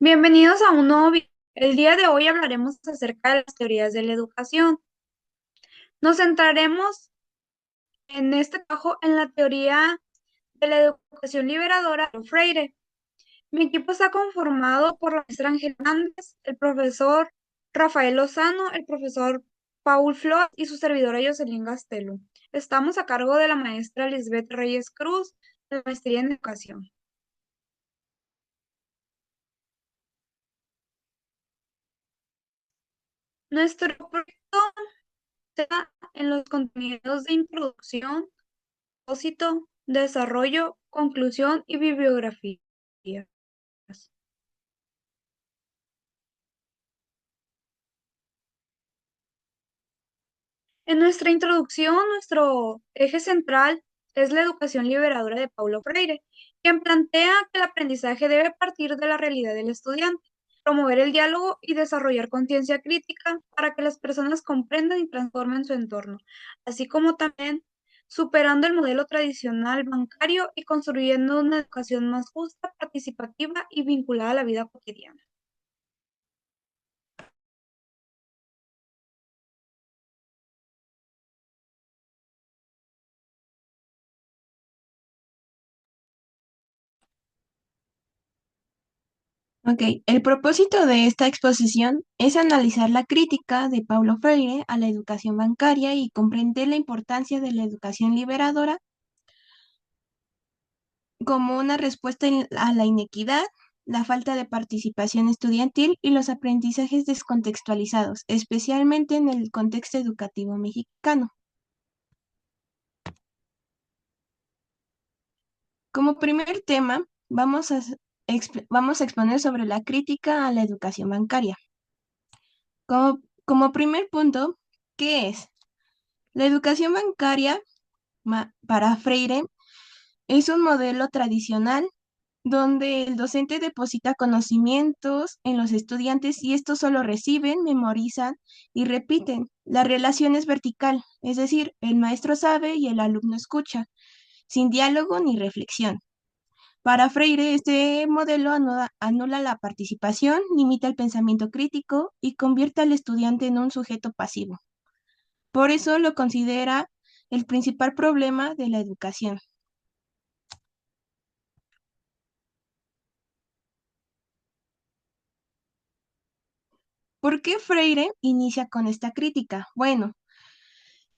Bienvenidos a un nuevo video. El día de hoy hablaremos acerca de las teorías de la educación. Nos centraremos en este trabajo en la teoría de la educación liberadora de Freire. Mi equipo está conformado por la maestra Ángel Hernández, el profesor Rafael Lozano, el profesor Paul Flores y su servidora Jocelyn Gastelu. Estamos a cargo de la maestra Lisbeth Reyes Cruz, de la maestría en educación. Nuestro proyecto en los contenidos de introducción, propósito, desarrollo, conclusión y bibliografía. En nuestra introducción, nuestro eje central es la educación liberadora de Paulo Freire, quien plantea que el aprendizaje debe partir de la realidad del estudiante, promover el diálogo y desarrollar conciencia crítica para que las personas comprendan y transformen su entorno, así como también superando el modelo tradicional bancario y construyendo una educación más justa, participativa y vinculada a la vida cotidiana. Ok, el propósito de esta exposición es analizar la crítica de Paulo Freire a la educación bancaria y comprender la importancia de la educación liberadora como una respuesta a la inequidad, la falta de participación estudiantil y los aprendizajes descontextualizados, especialmente en el contexto educativo mexicano. Como primer tema, vamos a exponer sobre la crítica a la educación bancaria. Como primer punto, ¿qué es? La educación bancaria para Freire es un modelo tradicional donde el docente deposita conocimientos en los estudiantes y estos solo reciben, memorizan y repiten. La relación es vertical, es decir, el maestro sabe y el alumno escucha, sin diálogo ni reflexión. Para Freire, este modelo anula la participación, limita el pensamiento crítico y convierte al estudiante en un sujeto pasivo. Por eso lo considera el principal problema de la educación. ¿Por qué Freire inicia con esta crítica? Bueno,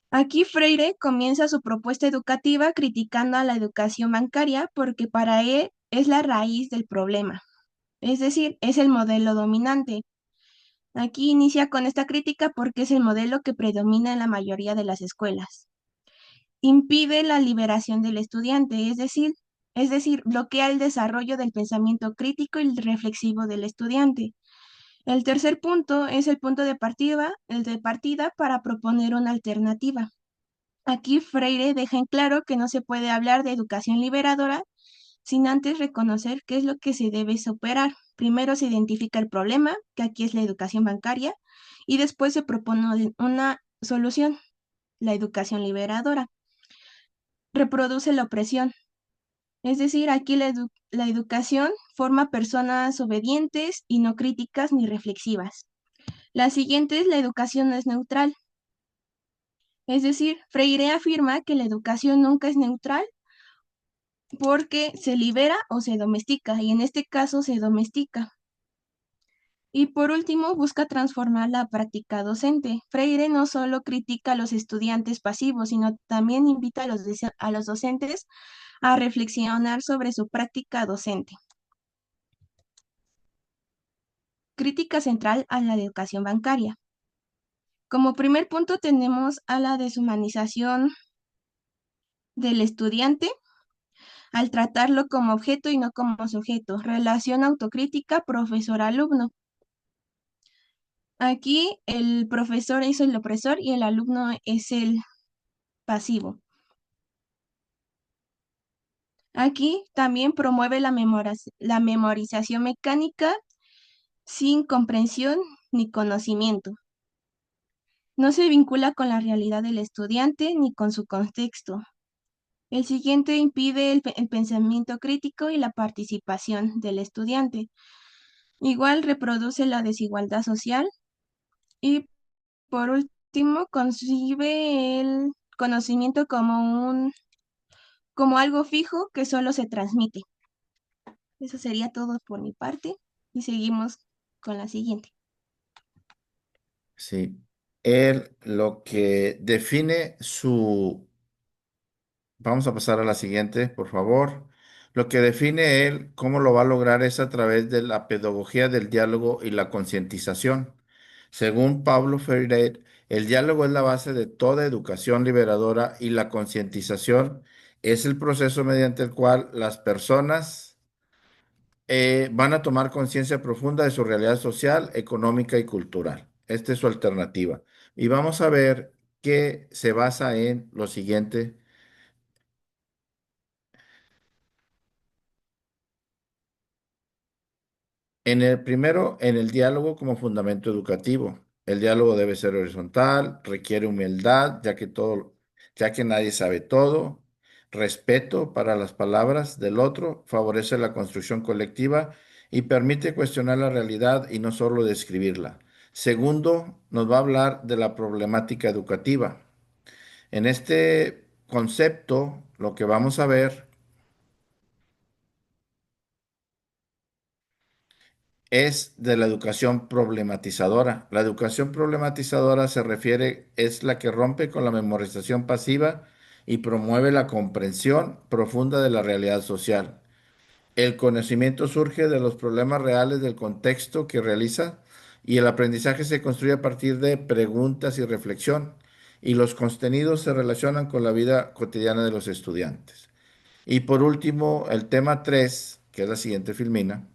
aquí Freire comienza su propuesta educativa criticando a la educación bancaria porque para él es la raíz del problema, es decir, es el modelo dominante. Aquí inicia con esta crítica porque es el modelo que predomina en la mayoría de las escuelas. Impide la liberación del estudiante, es decir, bloquea el desarrollo del pensamiento crítico y reflexivo del estudiante. El tercer punto es el de partida para proponer una alternativa. Aquí Freire deja en claro que no se puede hablar de educación liberadora sin antes reconocer qué es lo que se debe superar. Primero se identifica el problema, que aquí es la educación bancaria, y después se propone una solución, la educación liberadora. Reproduce la opresión, es decir, aquí la educación forma personas obedientes y no críticas ni reflexivas. La siguiente es la educación no es neutral. Es decir, Freire afirma que la educación nunca es neutral porque se libera o se domestica, y en este caso se domestica. Y por último, busca transformar la práctica docente. Freire no solo critica a los estudiantes pasivos, sino también invita a los docentes a reflexionar sobre su práctica docente. Crítica central a la educación bancaria. Como primer punto tenemos a la deshumanización del estudiante al tratarlo como objeto y no como sujeto. Relación autocrítica profesor-alumno. Aquí el profesor es el opresor y el alumno es el pasivo. Aquí también promueve la memorización mecánica sin comprensión ni conocimiento. No se vincula con la realidad del estudiante ni con su contexto. El siguiente impide el pensamiento crítico y la participación del estudiante. Igual reproduce la desigualdad social y por último concibe el conocimiento como algo fijo que solo se transmite. Eso sería todo por mi parte y seguimos con la siguiente. Sí. Él lo que define su... Vamos a pasar a la siguiente, por favor. Lo que define él, cómo lo va a lograr es a través de la pedagogía del diálogo y la concientización. Según Pablo Freire, el diálogo es la base de toda educación liberadora y la concientización es el proceso mediante el cual las personas van a tomar conciencia profunda de su realidad social, económica y cultural. Esta es su alternativa. Y vamos a ver que se basa en lo siguiente. En el primero, en el diálogo como fundamento educativo. El diálogo debe ser horizontal, requiere humildad, ya que nadie sabe todo, respeto para las palabras del otro, favorece la construcción colectiva y permite cuestionar la realidad y no solo describirla. Segundo, nos va a hablar de la problemática educativa. En este concepto, lo que vamos a ver es de la educación problematizadora. La educación problematizadora es la que rompe con la memorización pasiva y promueve la comprensión profunda de la realidad social. El conocimiento surge de los problemas reales del contexto que realiza y el aprendizaje se construye a partir de preguntas y reflexión y los contenidos se relacionan con la vida cotidiana de los estudiantes. Y por último, el tema 3, que es la siguiente filmina,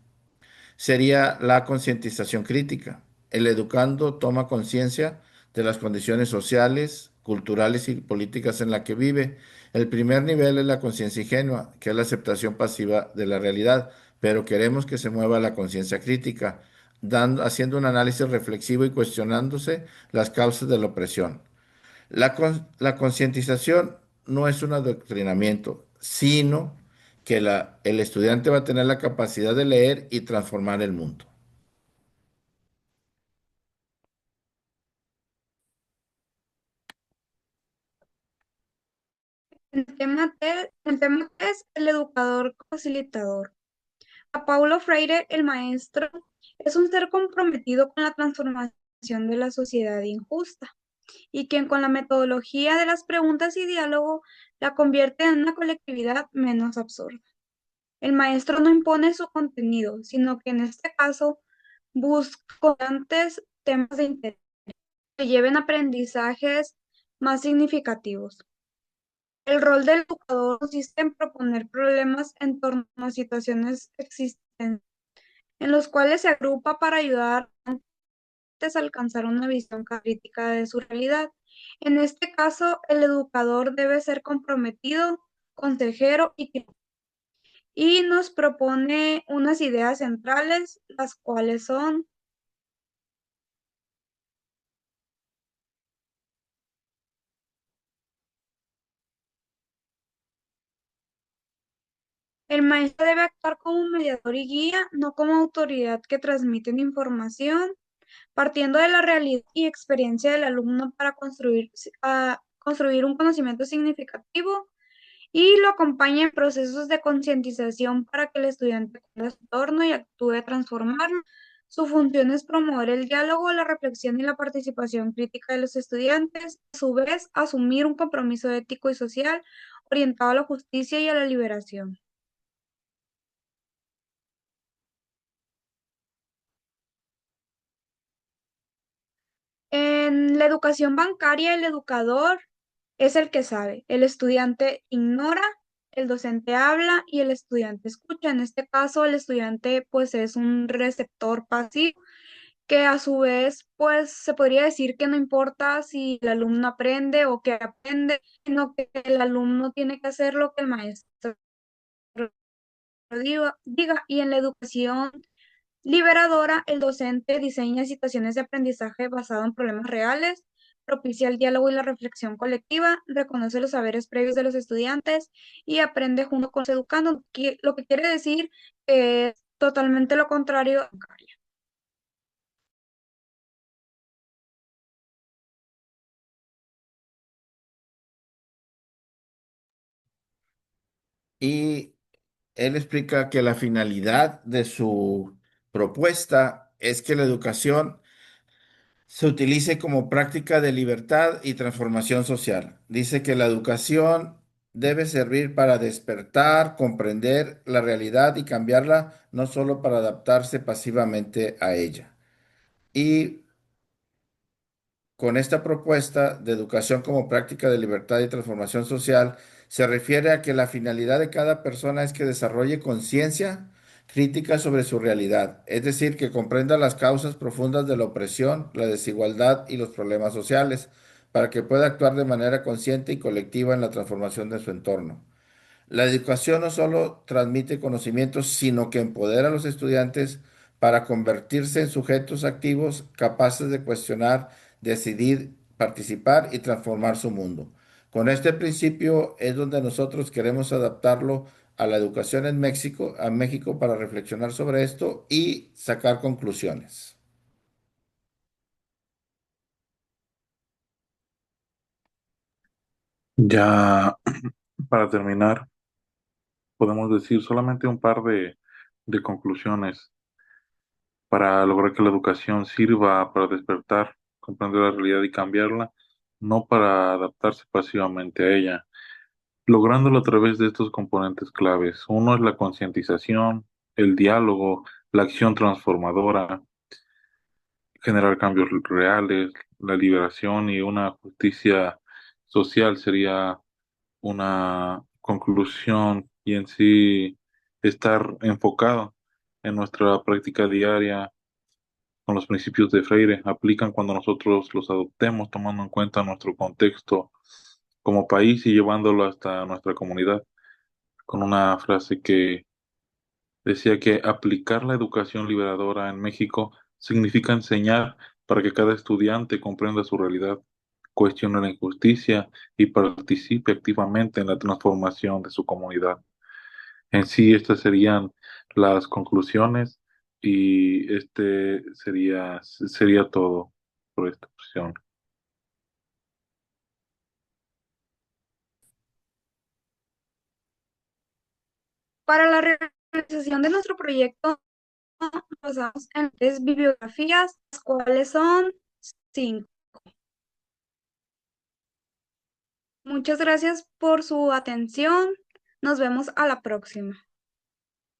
sería la concientización crítica. El educando toma conciencia de las condiciones sociales, culturales y políticas en las que vive. El primer nivel es la conciencia ingenua, que es la aceptación pasiva de la realidad, pero queremos que se mueva la conciencia crítica, haciendo un análisis reflexivo y cuestionándose las causas de la opresión. La concientización no es un adoctrinamiento, sino que el estudiante va a tener la capacidad de leer y transformar el mundo. En tema 3, el educador facilitador. A Paulo Freire, el maestro, es un ser comprometido con la transformación de la sociedad injusta y quien con la metodología de las preguntas y diálogo la convierte en una colectividad menos absurda. El maestro no impone su contenido, sino que en este caso busca antes temas de interés que lleven aprendizajes más significativos. El rol del educador consiste en proponer problemas en torno a situaciones existentes, en los cuales se agrupa para ayudar a alcanzar una visión crítica de su realidad. En este caso, el educador debe ser comprometido, consejero y nos propone unas ideas centrales, las cuales son: el maestro debe actuar como mediador y guía, no como autoridad que transmite información, partiendo de la realidad y experiencia del alumno para construir un conocimiento significativo, y lo acompaña en procesos de concientización para que el estudiante entienda su entorno y actúe a transformarlo. Su función es promover el diálogo, la reflexión y la participación crítica de los estudiantes, a su vez asumir un compromiso ético y social orientado a la justicia y a la liberación. En la educación bancaria, el educador es el que sabe. El estudiante ignora, el docente habla y el estudiante escucha. En este caso, el estudiante pues es un receptor pasivo que a su vez pues se podría decir que no importa si el alumno aprende o que aprende, sino que el alumno tiene que hacer lo que el maestro diga. Y en la educación liberadora, el docente diseña situaciones de aprendizaje basado en problemas reales, propicia el diálogo y la reflexión colectiva, reconoce los saberes previos de los estudiantes y aprende junto con los educandos, lo que quiere decir que es totalmente lo contrario. y él explica que la finalidad de su propuesta es que la educación se utilice como práctica de libertad y transformación social. Dice que la educación debe servir para despertar, comprender la realidad y cambiarla, no solo para adaptarse pasivamente a ella. Y con esta propuesta de educación como práctica de libertad y transformación social, se refiere a que la finalidad de cada persona es que desarrolle conciencia crítica sobre su realidad, es decir, que comprenda las causas profundas de la opresión, la desigualdad y los problemas sociales, para que pueda actuar de manera consciente y colectiva en la transformación de su entorno. La educación no solo transmite conocimientos, sino que empodera a los estudiantes para convertirse en sujetos activos capaces de cuestionar, decidir, participar y transformar su mundo. Con este principio es donde nosotros queremos adaptarlo a la educación en México, a México para reflexionar sobre esto y sacar conclusiones. Ya para terminar, podemos decir solamente un par de conclusiones para lograr que la educación sirva para despertar, comprender la realidad y cambiarla, no para adaptarse pasivamente a ella, lográndolo a través de estos componentes claves. Uno es la concientización, el diálogo, la acción transformadora, generar cambios reales, la liberación y una justicia social sería una conclusión y en sí estar enfocado en nuestra práctica diaria con los principios de Freire. Aplican cuando nosotros los adoptemos, tomando en cuenta nuestro contexto como país y llevándolo hasta nuestra comunidad, con una frase que decía que aplicar la educación liberadora en México significa enseñar para que cada estudiante comprenda su realidad, cuestione la injusticia y participe activamente en la transformación de su comunidad. En sí, estas serían las conclusiones y sería todo por esta opción. Para la realización de nuestro proyecto, nos basamos en tres bibliografías, las cuales son 5. Muchas gracias por su atención. Nos vemos a la próxima.